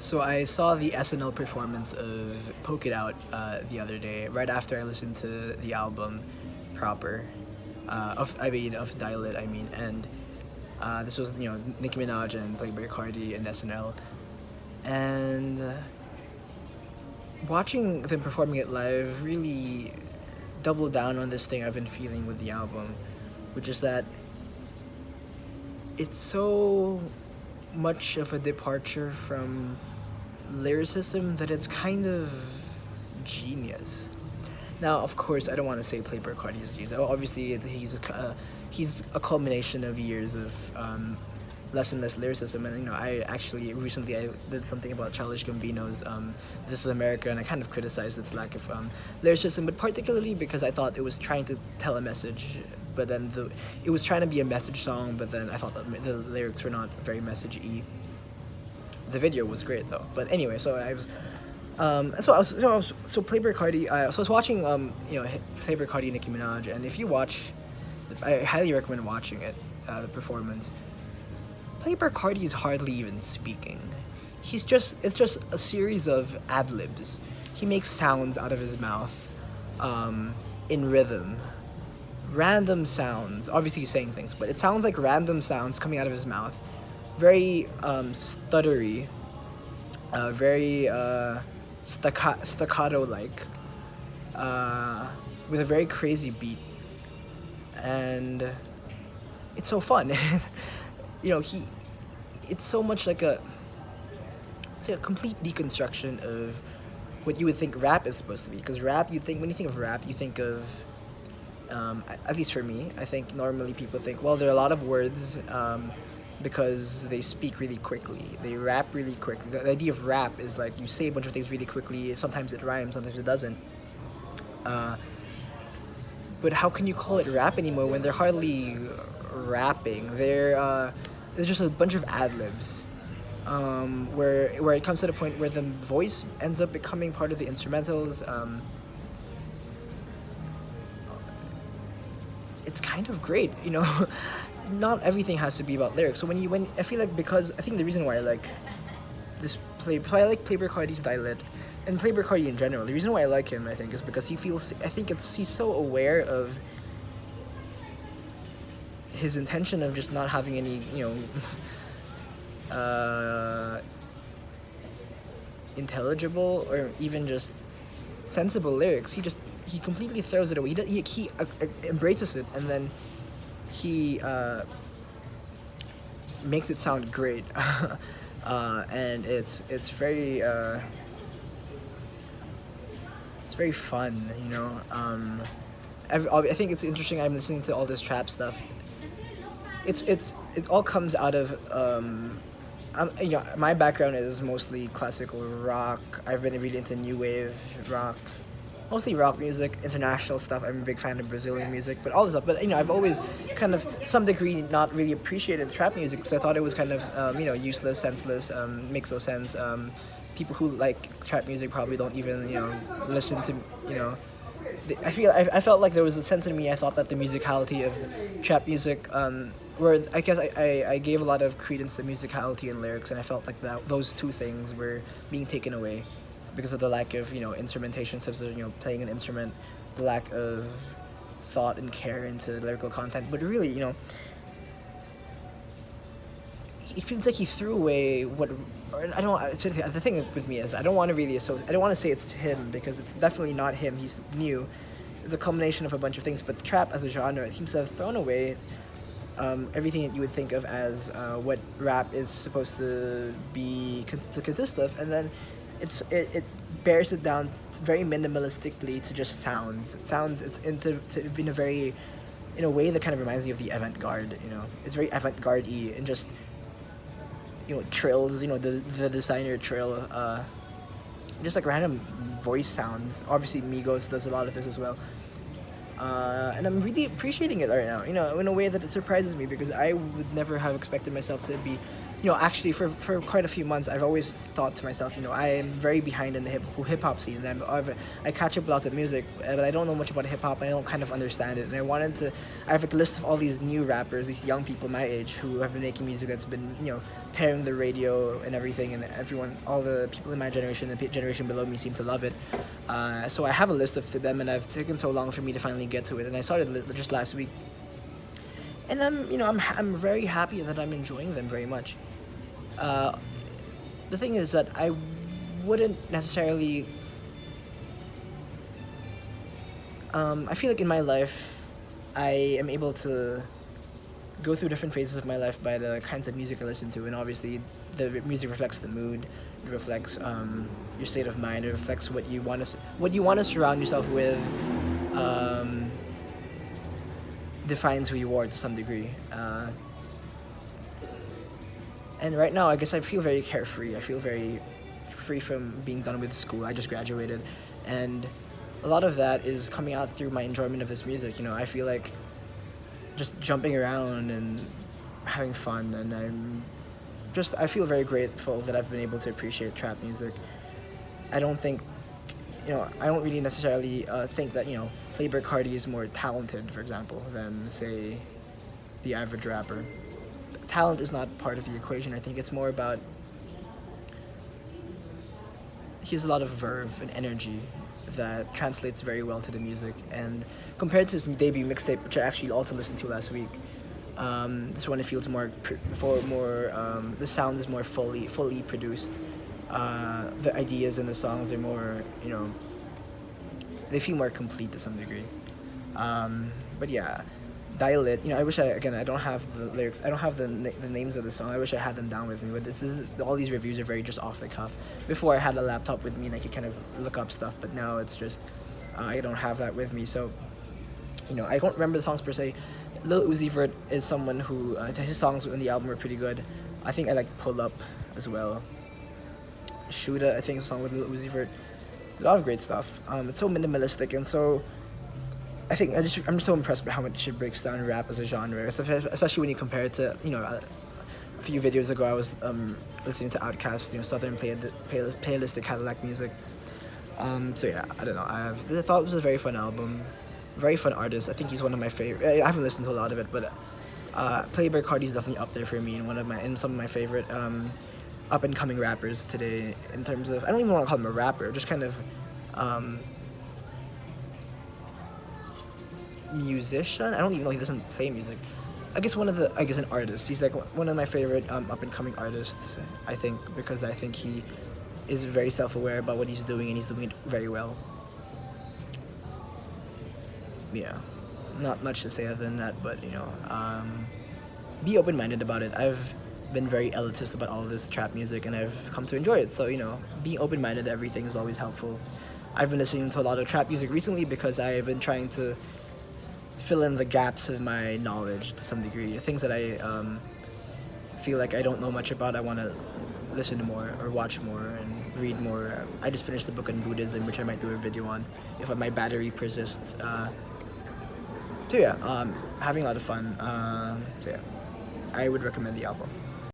So I saw the SNL performance of Poke It Out the other day, right after I listened to the album proper, of Dial It, and this was Nicki Minaj and Playboi Carti and SNL, and watching them performing it live really doubled down on this thing I've been feeling with the album, which is that it's so much of a departure from lyricism that it's kind of genius. Now, of course, I don't want to say Playboi Carti is genius. Obviously, he's a culmination of years of less and less lyricism. And I actually recently I did something about Childish Gambino's "This Is America," and I kind of criticized its lack of lyricism, but particularly because I thought it was trying to tell a message. But then it was trying to be a message song, but then I thought that the lyrics were not very message-y. The video was great though. But anyway, so I was, so Playboi Carti. So I was watching, Playboi Carti and Nicki Minaj, and if you watch, I highly recommend watching it, the performance. Playboi Carti is hardly even speaking. It's just a series of ad libs. He makes sounds out of his mouth, in rhythm. Random sounds. Obviously, he's saying things, but it sounds like random sounds coming out of his mouth. Very stuttery, very staccato-like, with a very crazy beat, and it's so fun. It's so much like it's a complete deconstruction of what you would think rap is supposed to be. Because when you think of rap, you think of at least for me, I think normally people think, well, there are a lot of words because they speak really quickly. They rap really quickly. The idea of rap is like you say a bunch of things really quickly. Sometimes it rhymes, sometimes it doesn't. But how can you call it rap anymore when they're hardly rapping? There's just a bunch of ad-libs. Where it comes to the point where the voice ends up becoming part of the instrumentals. It's kind of great, Not everything has to be about lyrics. So when I feel like, because I think the reason why I like I like Playboi Carti's Dial It, and Playboi Carti in general. The reason why I like him, I think, is because he's so aware of his intention of just not having any, intelligible or even just sensible lyrics. He completely throws it away. He embraces it, and then he makes it sound great. And it's very fun, I think it's interesting. I'm listening to all this trap stuff. It all comes out of my background is mostly classical rock. I've been really into new wave rock, mostly rock music, international stuff. I'm a big fan of Brazilian music, but all this stuff. But I've always kind of, some degree, not really appreciated trap music because I thought it was kind of useless, senseless, makes no sense. People who like trap music probably don't even listen to I felt like there was a sense in me. I thought that the musicality of trap music, where I guess I gave a lot of credence to musicality and lyrics, and I felt like those two things were being taken away because of the lack of instrumentation, such as playing an instrument, the lack of thought and care into lyrical content. But really, it feels like he threw away what. I don't. The thing with me is I don't want to really associate. I don't want to say it's him because it's definitely not him. He's new. It's a culmination of a bunch of things. But trap as a genre, it seems to have thrown away everything that you would think of as what rap is supposed to be to consist of, and then it bears it down very minimalistically to just sounds. It's in a way that kind of reminds me of the avant-garde. It's very avant-garde-y and just. Trills, the designer trill, just like random voice sounds. Obviously, Migos does a lot of this as well. And I'm really appreciating it right now, in a way that it surprises me because I would never have expected myself to be actually for quite a few months, I've always thought to myself, I am very behind in the whole hip hop scene, and I catch up lots of music, but I don't know much about hip hop. I don't kind of understand it, and I have a list of all these new rappers, these young people my age who have been making music that's been, tearing the radio and everything, and all the people in my generation and the generation below me seem to love it. So I have a list of them, and I've taken so long for me to finally get to it, and I started just last week. And I'm very happy that I'm enjoying them very much. The thing is that I wouldn't necessarily. I feel like in my life, I am able to go through different phases of my life by the kinds of music I listen to, and obviously, the music reflects the mood. It reflects your state of mind. It reflects what you want to surround yourself with. Defines who you are to some degree. And right now, I guess I feel very carefree. I feel very free from being done with school. I just graduated, and a lot of that is coming out through my enjoyment of this music. I feel like just jumping around and having fun, and I feel very grateful that I've been able to appreciate trap music. I don't think, I don't really necessarily think that, Playboi Carti is more talented, for example, than, say, the average rapper. Talent is not part of the equation. I think it's more about he has a lot of verve and energy that translates very well to the music. And compared to his debut mixtape, which I actually also listened to last week, this one it feels the sound is more fully produced. The ideas in the songs are more, they feel more complete to some degree. But yeah, Dial It. I wish I don't have the lyrics. I don't have the names of the song. I wish I had them down with me. But all these reviews are very just off the cuff. Before I had a laptop with me and I could kind of look up stuff, but now it's just I don't have that with me. So I don't remember the songs per se. Lil Uzi Vert is someone who his songs on the album are pretty good. I think I like Pull Up as well. Shoota, I think, is a song with Lil Uzi Vert. A lot of great stuff. It's so minimalistic, and so I think I'm so impressed by how much it breaks down rap as a genre, especially when you compare it to a few videos ago I was listening to Outkast, Southern playlistic Cadillac music. So yeah, I don't know. I thought it was a very fun album, very fun artist. I think he's one of my favorite. I haven't listened to a lot of it, but Playboi Carti is definitely up there for me, and some of my favorite up and coming rappers today. In terms of, I don't even want to call him a rapper, just kind of musician. I don't even know, he doesn't play music. I guess an artist. He's like one of my favorite up and coming artists, I think, because I think he is very self-aware about what he's doing, and he's doing it very well. Yeah, not much to say other than that, but be open-minded about it. I've been very elitist about all of this trap music, and I've come to enjoy it. So being open-minded to everything is always helpful. I've been listening to a lot of trap music recently because I've been trying to fill in the gaps of my knowledge to some degree. Things that I feel like I don't know much about, I want to listen to more or watch more and read more. I just finished the book on Buddhism, which I might do a video on if my battery persists. So yeah, having a lot of fun. So yeah, I would recommend the album.